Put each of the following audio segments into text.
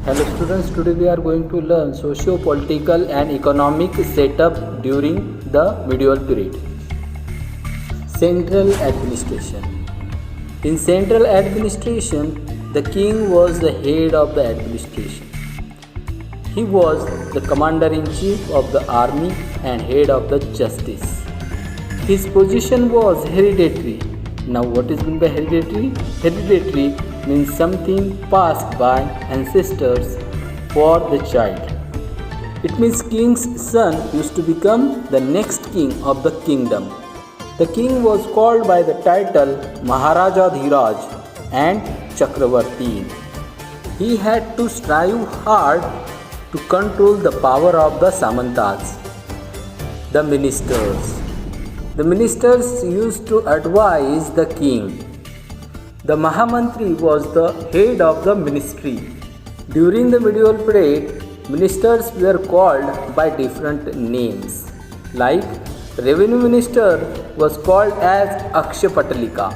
Hello students, today we are going to learn socio-political and economic setup during the medieval period. Central administration. In central administration, the king was the head of the administration. He was the commander-in-chief of the army and head of the justice. His position was hereditary. Now what is meant by hereditary? Hereditary means something passed by ancestors for the child. It means king's son used to become the next king of the kingdom. The king was called by the title Maharaja Dhiraj and Chakravarti. He had to strive hard to control the power of the Samantas, the ministers. The ministers used to advise the king. The Mahamantri was the head of the ministry. During the medieval period, ministers were called by different names. Like revenue minister was called as Akshapatalika.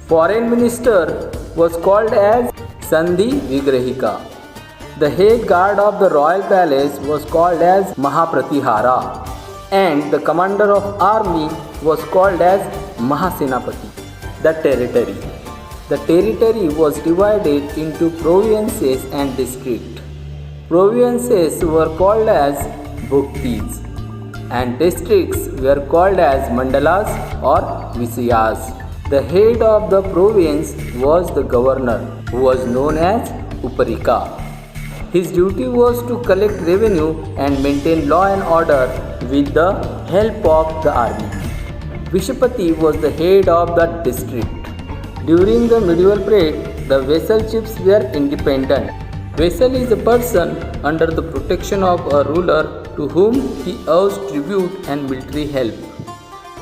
Foreign minister was called as Sandhi Vigrahika. The head guard of the royal palace was called as Mahapratihara. And the commander of army was called as Mahasenapati. The territory. The territory was divided into provinces and districts. Provinces were called as bhuktis and districts were called as mandalas or visayas. The head of the province was the governor, who was known as Uparika. His duty was to collect revenue and maintain law and order with the help of the army. Vishapati was the head of the district. During the medieval period, the vassal chiefs were independent. Vassal is a person under the protection of a ruler to whom he owes tribute and military help.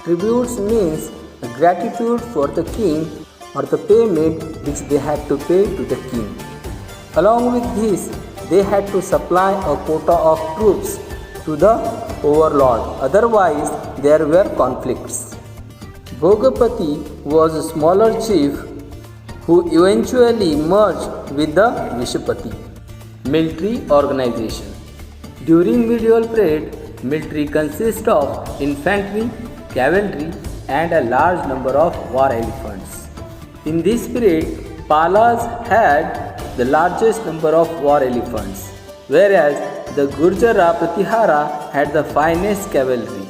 Tributes means gratitude for the king or the payment which they had to pay to the king. Along with this, they had to supply a quota of troops to the overlord, otherwise there were conflicts. Bhogapati was a smaller chief who eventually merged with the Vishapati. Military organization. During medieval period, military consists of infantry, cavalry and a large number of war elephants. In this period, Palas had the largest number of war elephants, whereas the Gurjara Pratihara had the finest cavalry.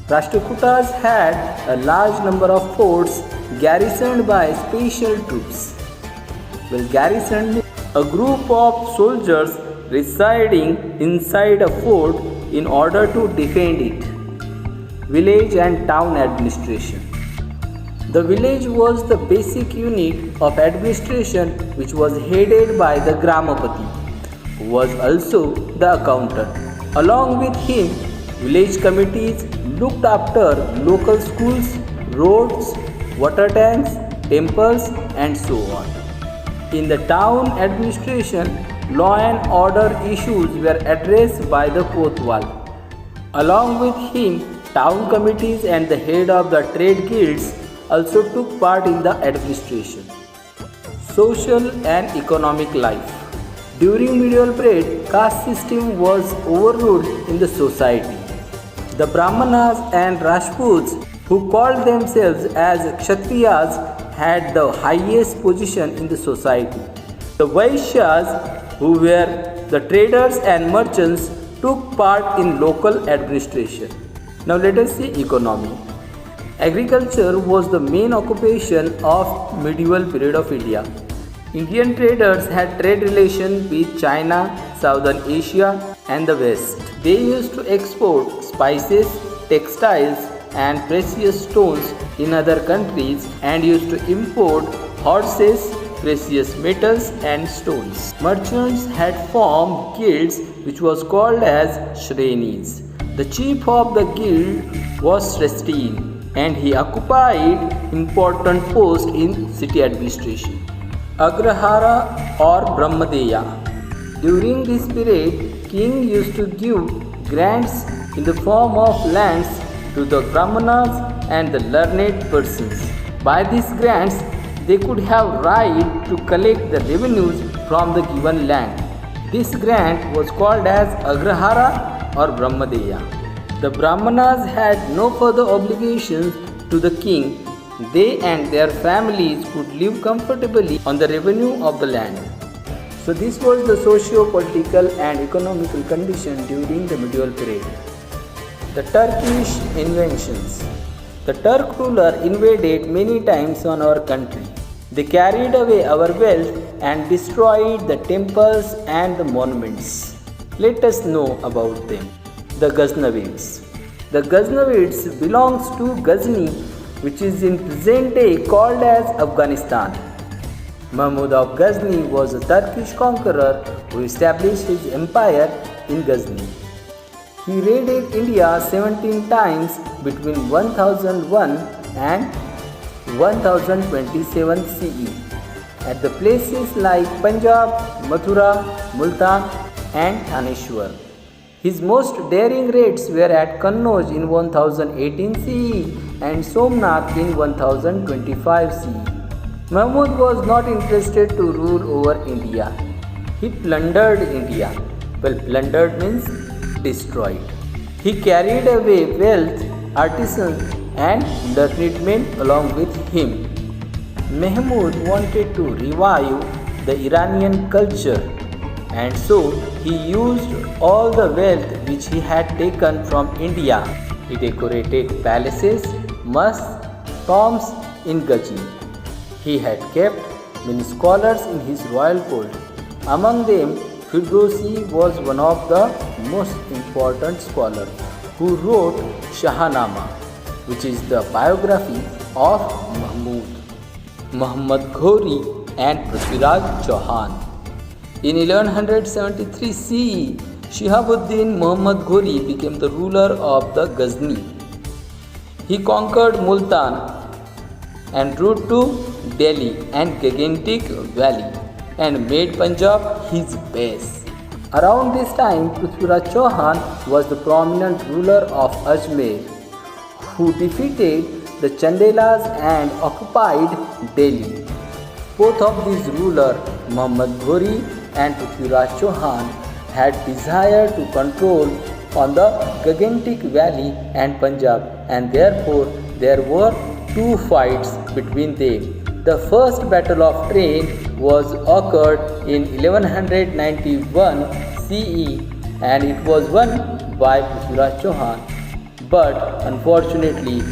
Rashtrakutas had a large number of forts garrisoned by special troops. Garrisoned means a group of soldiers residing inside a fort in order to defend it. Village and town administration. The village was the basic unit of administration which was headed by the Gramapati, who was also the accountant. Along with him, village committees looked after local schools, roads, water tanks, temples and so on. In the town administration, law and order issues were addressed by the Kotwal. Along with him, town committees and the head of the trade guilds also took part in the administration. Social and economic life. During medieval period, caste system was overruled in the society. The Brahmanas and Rajputs, who called themselves as Kshatriyas, had the highest position in the society. The Vaishyas, who were the traders and merchants, took part in local administration. Now let us see economy. Agriculture was the main occupation of medieval period of India. Indian traders had trade relations with China, Southern Asia and the West. They used to export spices, textiles and precious stones in other countries and used to import horses, precious metals and stones. Merchants had formed guilds which was called as Shrenis. The chief of the guild was Shresthin and he occupied important posts in city administration. Agrahara or Brahmadeya. During this period, king used to give grants in the form of lands to the Brahmanas and the learned persons. By these grants, they could have right to collect the revenues from the given land. This grant was called as Agrahara or Brahmadeya. The Brahmanas had no further obligations to the king. They and their families could live comfortably on the revenue of the land. So this was the socio-political and economical condition during the medieval period. The Turkish invasions. The Turk ruler invaded many times on our country. They carried away our wealth and destroyed the temples and the monuments. Let us know about them. The Ghaznavids. The Ghaznavids belongs to Ghazni, which is in present day called as Afghanistan. Mahmud of Ghazni was a Turkish conqueror who established his empire in Ghazni. He raided India 17 times between 1001 and 1027 CE at the places like Punjab, Mathura, Multan and Thaneshwar. His most daring raids were at Kannauj in 1018 CE and Somnath in 1025 CE. Mahmud was not interested to rule over India. He plundered India. Well, plundered means destroyed. He carried away wealth, artisans and learned men along with him. Mahmud wanted to revive the Iranian culture, and so he used all the wealth which he had taken from India. He decorated palaces, mosques, tombs in Ghazni. He had kept many scholars in his royal court. Among them, Firdausi was one of the most important scholars who wrote Shahnama, which is the biography of Mahmud. Muhammad Ghori and Prithviraj Chauhan. In 1173 CE, Shihabuddin Muhammad Ghori became the ruler of the Ghazni. He conquered Multan and ruled to Delhi and Gangetic Valley and made Punjab his base. Around this time, Prithviraj Chauhan was the prominent ruler of Ajmer, who defeated the Chandelas and occupied Delhi. Both of these rulers, Muhammad Ghori and Prithviraj Chauhan, had desire to control on the Gangetic Valley and Punjab, and therefore there were two fights between them. The first battle of Train was occurred in 1191 CE and it was won by Prithviraj Chauhan, but unfortunately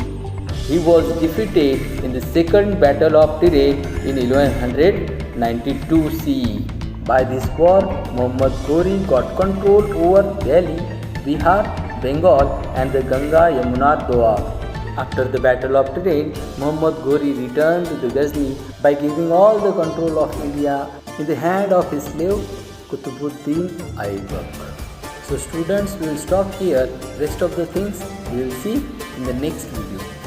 he was defeated in the second battle of Train in 1192 CE. By this war, Muhammad Ghori got control over Delhi, Bihar, Bengal and the Ganga Yamuna Doab. After the Battle of Train, Muhammad Ghori returned to the Ghazni by giving all the control of India in the hand of his slave Qutbuddin Aibak. So students, we will stop here. Rest of the things we will see in the next video.